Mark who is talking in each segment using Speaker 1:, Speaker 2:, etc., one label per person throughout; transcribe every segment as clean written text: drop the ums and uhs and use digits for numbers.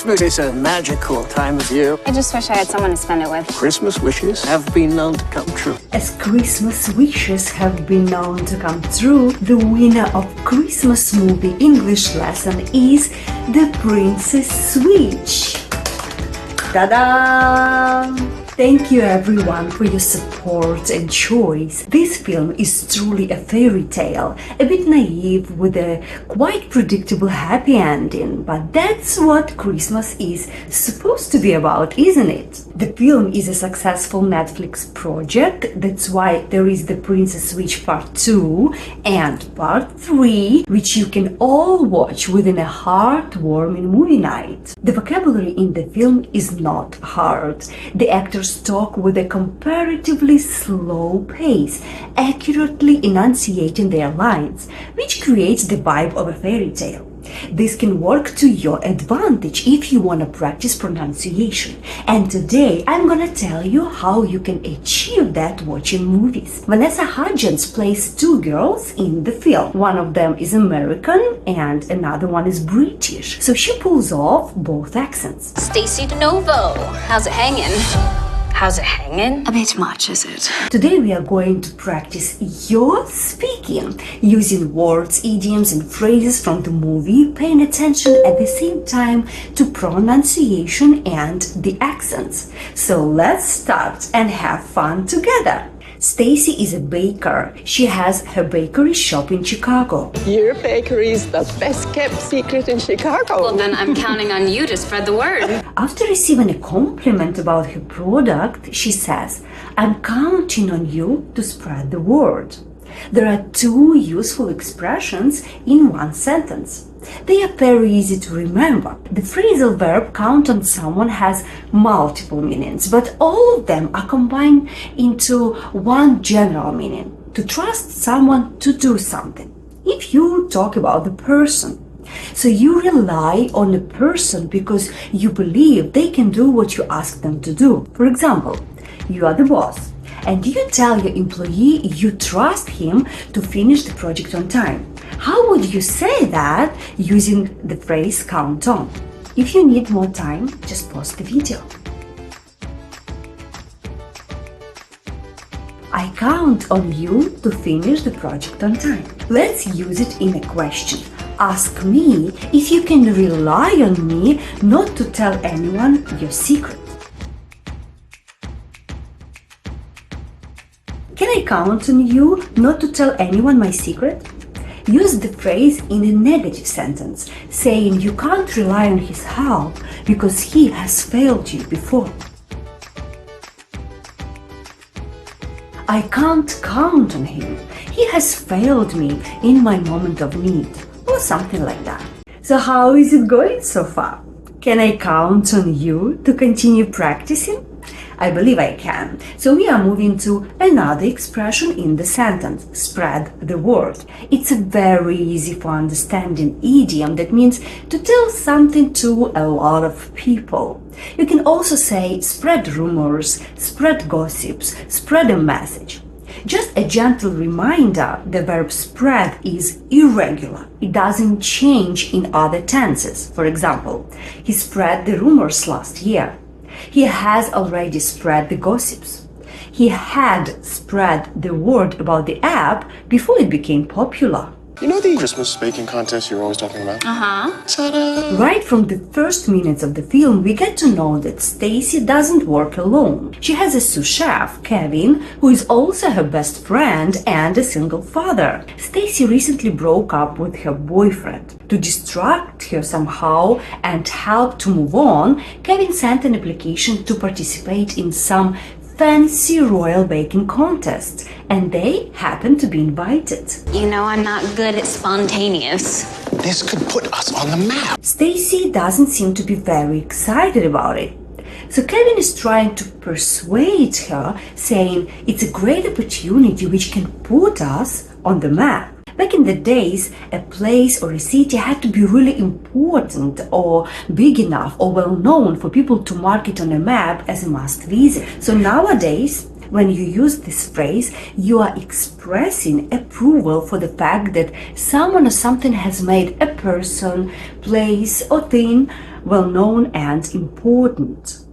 Speaker 1: Christmas is a magical time of year.
Speaker 2: I just wish I had someone to spend it with.
Speaker 1: Christmas wishes have been known to come true.
Speaker 3: As Christmas wishes have been known to come true, the winner of Christmas movie English lesson is The Princess Switch. Ta-da! Thank you everyone for your support and choice. This film is truly a fairy tale, a bit naive with a quite predictable happy ending, but that's what Christmas is supposed to be about, isn't it? The film is a successful Netflix project, that's why there is The Princess Switch Part 2 and Part 3, which you can all watch within a heartwarming movie night. The vocabulary in the film is not hard. The actors talk with a comparatively slow pace, accurately enunciating their lines, which creates the vibe of a fairy tale. This can work to your advantage if you want to practice pronunciation. And today I'm gonna tell you how you can achieve that watching movies. Vanessa Hudgens plays two girls in the film. One of them is American and another one is British. So she pulls off both accents.
Speaker 2: Stacy DeNovo, how's it hanging? How's it hanging?
Speaker 4: A bit much, is it?
Speaker 3: Today we are going to practice your speaking using words, idioms and phrases from the movie, paying attention at the same time to pronunciation and the accents. So let's start and have fun together. Stacy is a baker. She has her bakery shop in Chicago.
Speaker 5: Your bakery is the best kept secret in Chicago.
Speaker 2: Well, then I'm counting on you to spread the word.
Speaker 3: After receiving a compliment about her product, she says, "I'm counting on you to spread the word." There are two useful expressions in one sentence. They are very easy to remember. The phrasal verb count on someone has multiple meanings, but all of them are combined into one general meaning: to trust someone to do something. If you talk about the person, so you rely on a person because you believe they can do what you ask them to do. For example, you are the boss and you tell your employee you trust him to finish the project on time. How would you say that using the phrase count on? If you need more time, just pause the video. I count on you to finish the project on time. Let's use it in a question. Ask me if you can rely on me not to tell anyone your secret. Can I count on you not to tell anyone my secret? Use the phrase in a negative sentence, saying you can't rely on his help because he has failed you before. I can't count on him. He has failed me in my moment of need, or something like that. So how is it going so far? Can I count on you to continue practicing? I believe I can. So we are moving to another expression in the sentence, spread the word. It's a very easy for understanding idiom that means to tell something to a lot of people. You can also say spread rumors, spread gossips, spread a message. Just a gentle reminder, the verb spread is irregular. It doesn't change in other tenses. For example, he spread the rumors last year. He has already spread the gossips. He had spread the word about the app before it became popular.
Speaker 6: You know the Christmas speaking contest you're always talking about?
Speaker 2: Uh-huh.
Speaker 6: Ta-da!
Speaker 3: Right from the first minutes of the film, we get to know that Stacy doesn't work alone. She has a sous chef, Kevin, who is also her best friend and a single father. Stacy recently broke up with her boyfriend. To distract her somehow and help to move on, Kevin sent an application to participate in some fancy royal baking contest, and they happened to be invited.
Speaker 2: You know I'm not good at spontaneous.
Speaker 6: This could put us on the map.
Speaker 3: Stacy doesn't seem to be very excited about it. So Kevin is trying to persuade her, saying it's a great opportunity which can put us on the map. Back in the days, a place or a city had to be really important or big enough or well known for people to mark it on a map as a must visit. So nowadays, When you use this phrase, you are expressing approval for the fact that someone or something has made a person, place, or thing well known and important.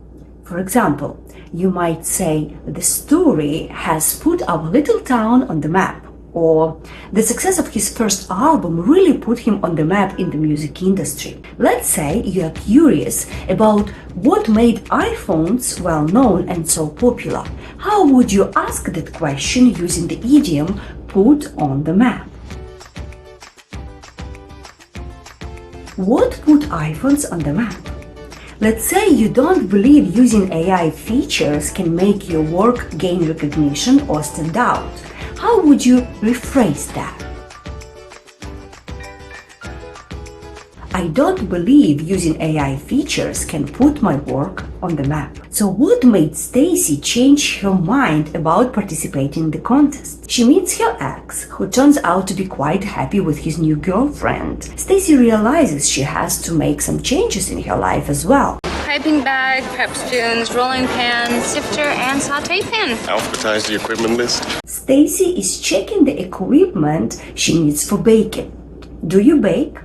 Speaker 3: For example, you might say, the story has put our little town on the map, or the success of his first album really put him on the map in the music industry. Let's say you are curious about what made iPhones well known and so popular. How would you ask that question using the idiom put on the map? What put iPhones on the map? Let's say you don't believe using AI features can make your work gain recognition or stand out. How would you rephrase that? I don't believe using AI features can put my work on the map. So what made Stacy change her mind about participating in the contest? She meets her ex, who turns out to be quite happy with his new girlfriend. Stacy realizes she has to make some changes in her life as well.
Speaker 2: Piping bag, prep spoons, rolling pan, sifter, and sauté pan.
Speaker 6: Alphabetize the equipment list.
Speaker 3: Stacy is checking the equipment she needs for baking. Do you bake?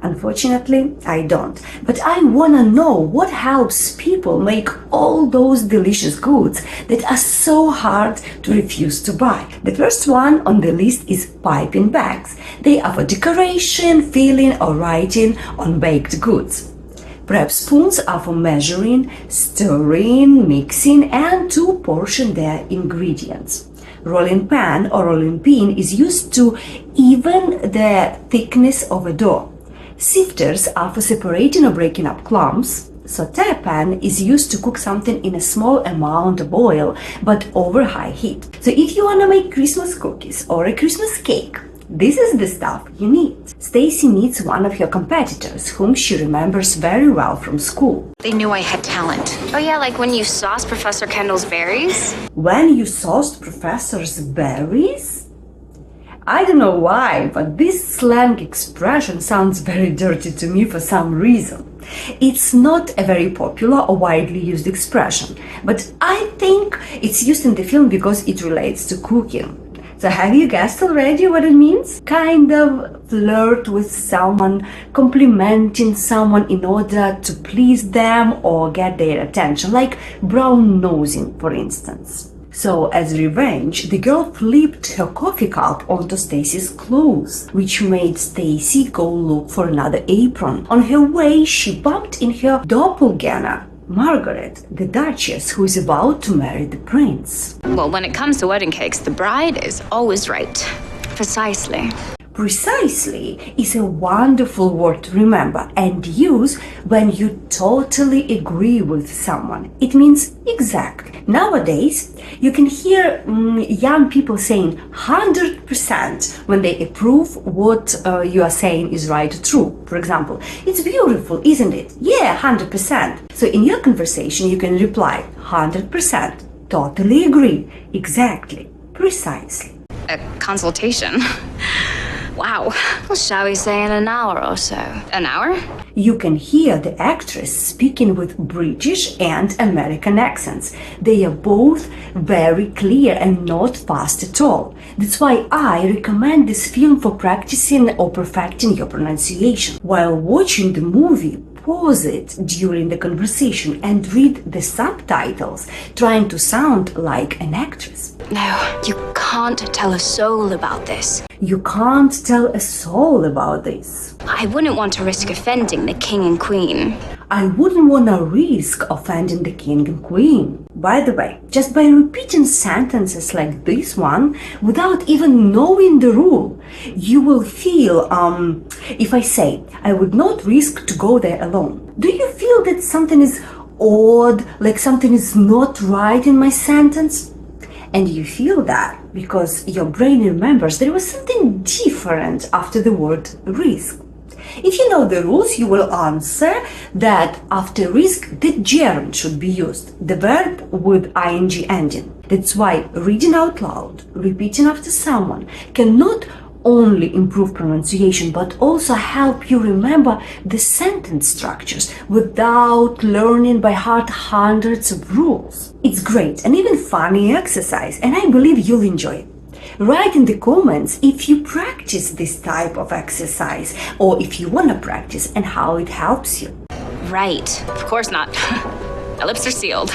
Speaker 3: Unfortunately, I don't. But I wanna know what helps people make all those delicious goods that are so hard to refuse to buy. The first one on the list is piping bags. They are for decoration, filling, or writing on baked goods. Prep spoons are for measuring, stirring, mixing, and to portion their ingredients. Rolling pan or rolling pin is used to even the thickness of a dough. Sifters are for separating or breaking up clumps. Sauté pan is used to cook something in a small amount of oil, but over high heat. So if you want to make Christmas cookies or a Christmas cake, this is the stuff you need. Stacy meets one of her competitors, whom she remembers very well from school.
Speaker 2: They knew I had talent. Oh yeah, like when you sauced Professor Kendall's berries?
Speaker 3: When you sauced Professor's berries? I don't know why, but this slang expression sounds very dirty to me for some reason. It's not a very popular or widely used expression, but I think it's used in the film because it relates to cooking. So have you guessed already what it means? Kind of flirt with someone, complimenting someone in order to please them or get their attention, like brown nosing, for instance. So, as revenge, the girl flipped her coffee cup onto Stacy's clothes, which made Stacy go look for another apron. On her way, she bumped in her doppelganger, Margaret, the Duchess, who is about to marry the prince.
Speaker 2: Well, when it comes to wedding cakes, the bride is always right. Precisely.
Speaker 3: Precisely is a wonderful word to remember and use when you totally agree with someone. It means exactly. Nowadays, you can hear young people saying 100% when they approve what you are saying is right or true. For example, it's beautiful, isn't it? Yeah, 100%. So in your conversation, you can reply 100%. Totally agree. Exactly. Precisely.
Speaker 2: A consultation. Wow. Well, shall we say in an hour or so? An hour?
Speaker 3: You can hear the actress speaking with British and American accents. They are both very clear and not fast at all. That's why I recommend this film for practicing or perfecting your pronunciation. While watching the movie, pause it during the conversation and read the subtitles, trying to sound like an actress.
Speaker 2: No, you can't tell a soul about this.
Speaker 3: You can't tell a soul about this.
Speaker 2: I wouldn't want to risk offending the king and queen.
Speaker 3: I wouldn't want to risk offending the king and queen. By the way, just by repeating sentences like this one, without even knowing the rule, you will feel, if I say, I would not risk to go there alone. Do you feel that something is odd, like something is not right in my sentence? And you feel that because your brain remembers there was something different after the word risk. If you know the rules, you will answer that after risk, the gerund should be used, the verb with ing ending. That's why reading out loud, repeating after someone, cannot only improve pronunciation, but also help you remember the sentence structures without learning by heart hundreds of rules. It's great and even funny exercise, and I believe you'll enjoy it. Write in the comments if you practice this type of exercise or if you want to practice and how it helps you.
Speaker 2: Right. Of course not. My lips are sealed.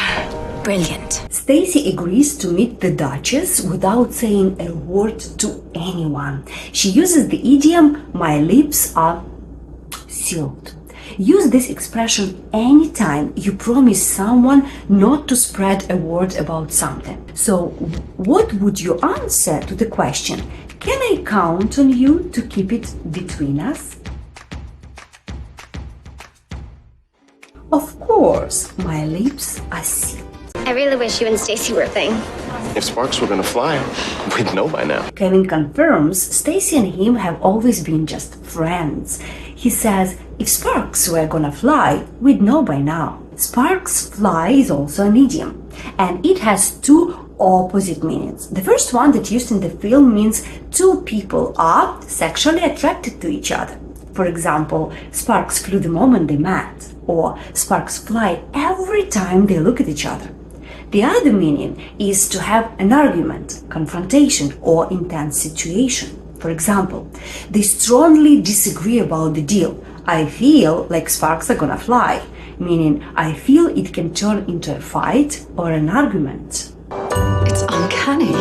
Speaker 2: Brilliant.
Speaker 3: Stacy agrees to meet the Duchess without saying a word to anyone. She uses the idiom, "My lips are sealed." Use this expression anytime you promise someone not to spread a word about something. So, what would you answer to the question, "Can I count on you to keep it between us?" Of course, my lips are sealed.
Speaker 4: I really wish you and Stacy were a thing.
Speaker 6: If sparks were gonna fly, we'd know by now.
Speaker 3: Kevin confirms Stacy and him have always been just friends. He says, if sparks were gonna fly, we'd know by now. Sparks fly is also an idiom, and it has two opposite meanings. The first one that used in the film means two people are sexually attracted to each other. For example, sparks flew the moment they met, or sparks fly every time they look at each other. The other meaning is to have an argument, confrontation, or intense situation. For example, they strongly disagree about the deal. I feel like sparks are gonna fly, meaning I feel it can turn into a fight or an argument.
Speaker 2: It's uncanny.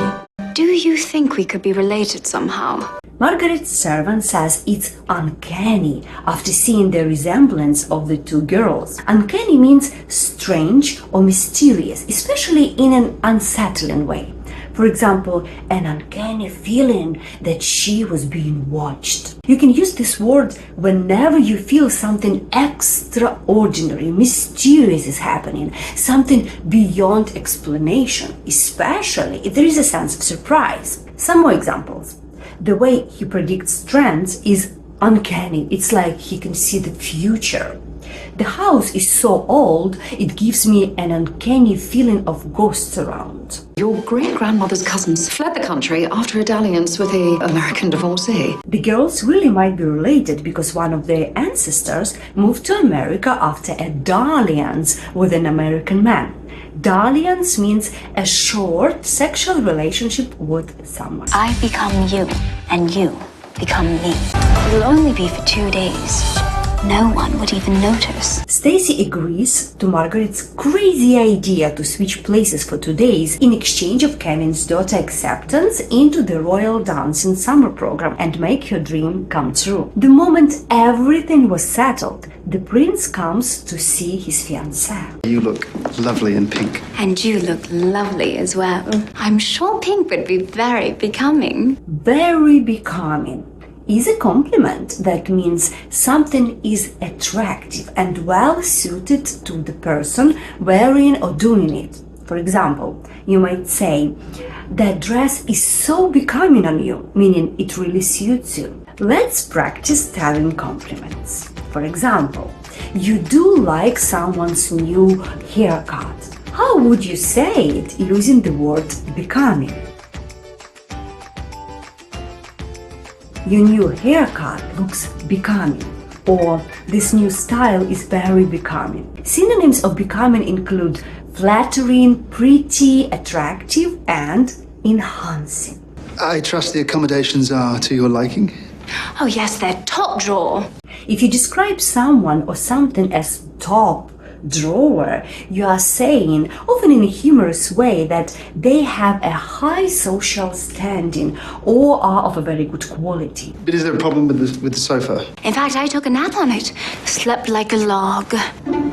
Speaker 2: Do you think we could be related somehow?
Speaker 3: Margaret's servant says it's uncanny after seeing the resemblance of the two girls. Uncanny means strange or mysterious, especially in an unsettling way. For example, an uncanny feeling that she was being watched. You can use this word whenever you feel something extraordinary, mysterious is happening, something beyond explanation, especially if there is a sense of surprise. Some more examples. The way he predicts trends is uncanny. It's like he can see the future. The house is so old, it gives me an uncanny feeling of ghosts around.
Speaker 7: Your great-grandmother's cousins fled the country after a dalliance with an American divorcee.
Speaker 3: The girls really might be related because one of their ancestors moved to America after a dalliance with an American man. Dalliance means a short sexual relationship with someone.
Speaker 8: I become you, and you become me. It'll only be for 2 days. No one would even notice.
Speaker 3: Stacy agrees to Margaret's crazy idea to switch places for 2 days in exchange of Kevin's daughter acceptance into the Royal Dancing Summer program and make her dream come true. The moment everything was settled, the prince comes to see his fiancée.
Speaker 9: You look lovely in pink.
Speaker 2: And you look lovely as well. I'm sure pink would be very becoming.
Speaker 3: Very becoming is a compliment that means something is attractive and well suited to the person wearing or doing it. For example, you might say, that dress is so becoming on you, meaning it really suits you. Let's practice telling compliments. For example, you do like someone's new haircut. How would you say it using the word becoming? Your new haircut looks becoming, or this new style is very becoming. Synonyms of becoming include flattering, pretty, attractive, and enhancing.
Speaker 9: I trust the accommodations are to your liking.
Speaker 2: Oh yes, they're top drawer.
Speaker 3: If you describe someone or something as top drawer, you are saying, often in a humorous way, that they have a high social standing or are of a very good quality.
Speaker 9: But is there a problem with the sofa?
Speaker 2: In fact, I took a nap on it. Slept like a log.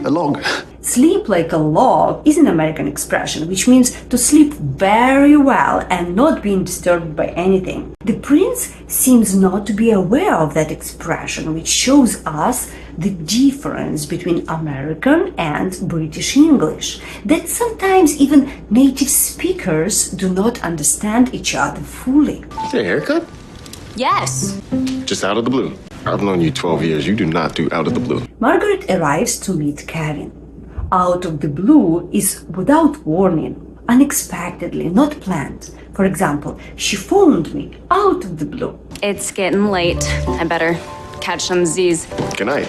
Speaker 9: A log?
Speaker 3: Sleep like a log is an American expression which means to sleep very well and not being disturbed by anything. The prince seems not to be aware of that expression, which shows us the difference between American and British English, that sometimes even native speakers do not understand each other fully.
Speaker 6: Is that a haircut?
Speaker 2: Yes.
Speaker 6: Just out of the blue. I've known you 12 years. You do not do out of the blue.
Speaker 3: Margaret arrives to meet Kevin. Out of the blue is without warning, unexpectedly, not planned. For example, she phoned me out of the blue.
Speaker 2: It's getting late. I better catch some Z's.
Speaker 6: Good night.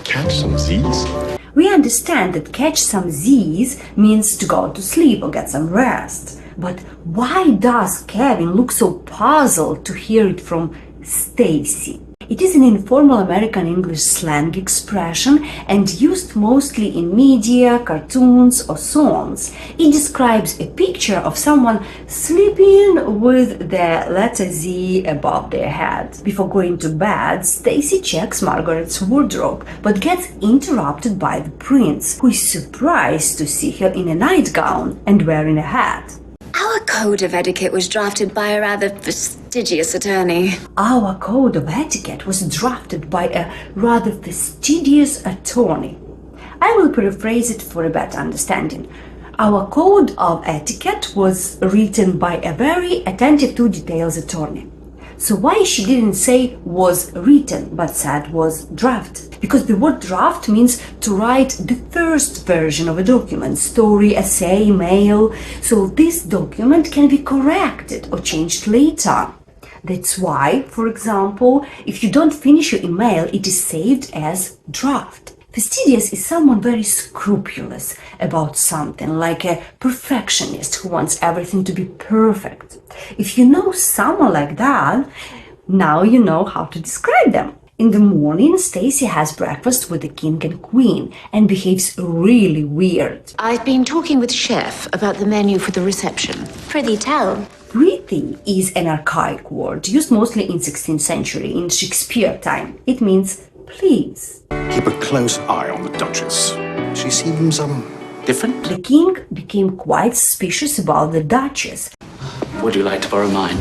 Speaker 6: Catch some Z's?
Speaker 3: We understand that catch some Z's means to go to sleep or get some rest. But why does Kevin look so puzzled to hear it from Stacy? It is an informal American English slang expression and used mostly in media, cartoons, or songs. It describes a picture of someone sleeping with the letter Z above their head. Before going to bed, Stacy checks Margaret's wardrobe, but gets interrupted by the prince, who is surprised to see her in a nightgown and wearing a hat.
Speaker 2: Our code of etiquette was drafted by a rather fastidious attorney.
Speaker 3: Our code of etiquette was drafted by a rather fastidious attorney. I will paraphrase it for a better understanding. Our code of etiquette was written by a very attentive to details attorney. So why she didn't say was written, but said was drafted? Because the word draft means to write the first version of a document, story, essay, mail. So this document can be corrected or changed later. That's why, for example, if you don't finish your email, it is saved as draft. Fastidious is someone very scrupulous about something, like a perfectionist who wants everything to be perfect. If you know someone like that, now you know how to describe them. In the morning, Stacy has breakfast with the king and queen and behaves really weird.
Speaker 10: I've been talking with Chef about the menu for the reception.
Speaker 4: Prithee tell.
Speaker 3: Prithee is an archaic word used mostly in 16th century, in Shakespeare time. It means please.
Speaker 11: Keep a close eye on the Duchess. She seems, different?
Speaker 3: The king became quite suspicious about the Duchess.
Speaker 1: Would you like to borrow mine?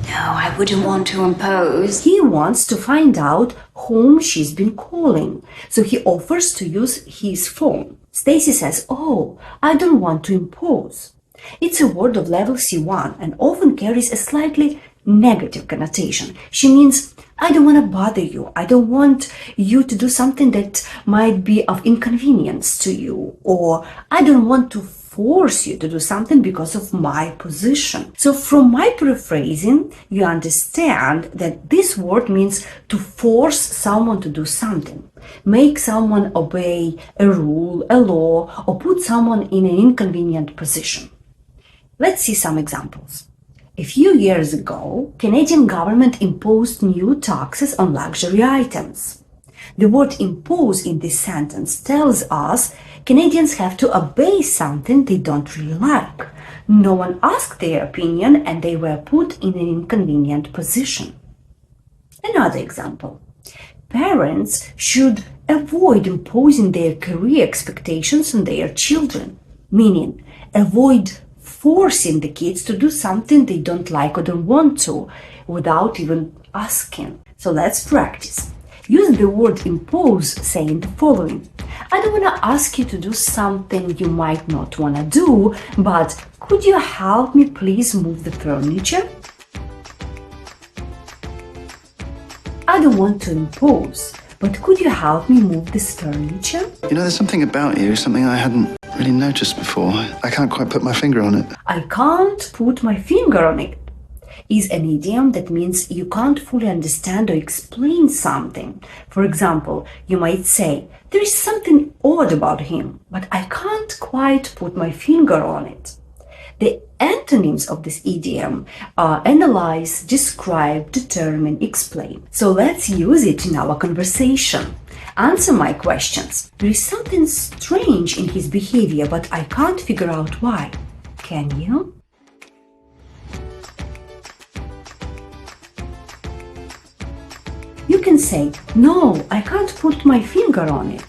Speaker 2: No, I wouldn't want to impose.
Speaker 3: He wants to find out whom she's been calling, so he offers to use his phone. Stacy says, "Oh, I don't want to impose." It's a word of level C1 and often carries a slightly negative connotation. She means, I don't want to bother you. I don't want you to do something that might be of inconvenience to you. Or I don't want to force you to do something because of my position. So from my paraphrasing, you understand that this word means to force someone to do something, make someone obey a rule, a law, or put someone in an inconvenient position. Let's see some examples. A few years ago, Canadian government imposed new taxes on luxury items. The word impose in this sentence tells us Canadians have to obey something they don't really like. No one asked their opinion and they were put in an inconvenient position. Another example. Parents should avoid imposing their career expectations on their children, meaning avoid forcing the kids to do something they don't like or don't want to without even asking. So let's practice. Use the word impose saying the following. I don't want to ask you to do something you might not want to do, but could you help me please move the furniture? I don't want to impose, but could you help me move this furniture?
Speaker 9: You know, there's something about you, something I hadn't really noticed before. I can't quite put my finger on it.
Speaker 3: I can't put my finger on it is an idiom that means you can't fully understand or explain something. For example, you might say, there is something odd about him, but I can't quite put my finger on it. The antonyms of this idiom are analyze, describe, determine, explain. So let's use it in our conversation. Answer my questions. There is something strange in his behavior, but I can't figure out why. Can you? You can say, no, I can't put my finger on it.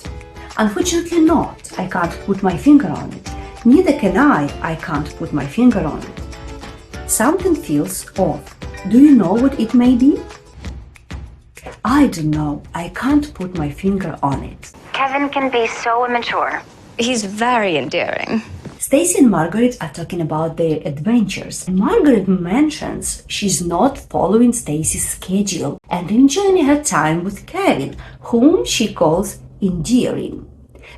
Speaker 3: Unfortunately not, I can't put my finger on it. Neither can I can't put my finger on it. Something feels off. Do you know what it may be? I don't know, I can't put my finger on it.
Speaker 8: Kevin can be so immature.
Speaker 2: He's very endearing.
Speaker 3: Stacy and Margaret are talking about their adventures, and Margaret mentions she's not following Stacy's schedule and enjoying her time with Kevin, whom she calls endearing.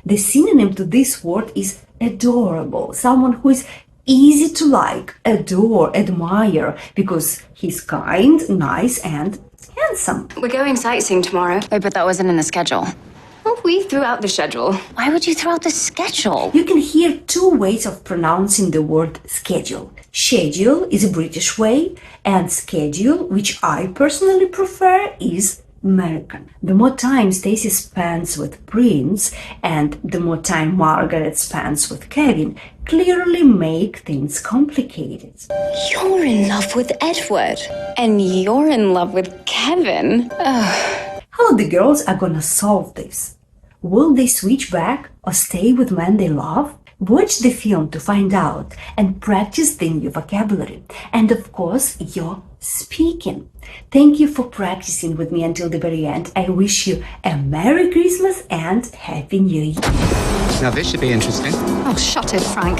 Speaker 3: The synonym to this word is adorable, someone who is easy to like, adore, admire, because he's kind, nice, and handsome.
Speaker 2: We're going sightseeing tomorrow.
Speaker 8: Wait, but that wasn't in the schedule.
Speaker 2: Well, we threw out the schedule.
Speaker 8: Why would you throw out the schedule?
Speaker 3: You can hear two ways of pronouncing the word schedule. Schedule is a British way, and schedule, which I personally prefer, is American. The more time Stacy spends with Prince and the more time Margaret spends with Kevin clearly make things complicated.
Speaker 2: You're in love with Edward. And you're in love with Kevin.
Speaker 3: How the girls are gonna solve this? Will they switch back or stay with men they love? Watch the film to find out and practice the new vocabulary. And of course, your speaking. Thank you for practicing with me until the very end. I wish you a Merry Christmas and Happy New Year.
Speaker 11: Now, this should be interesting.
Speaker 7: Oh, shut it, Frank.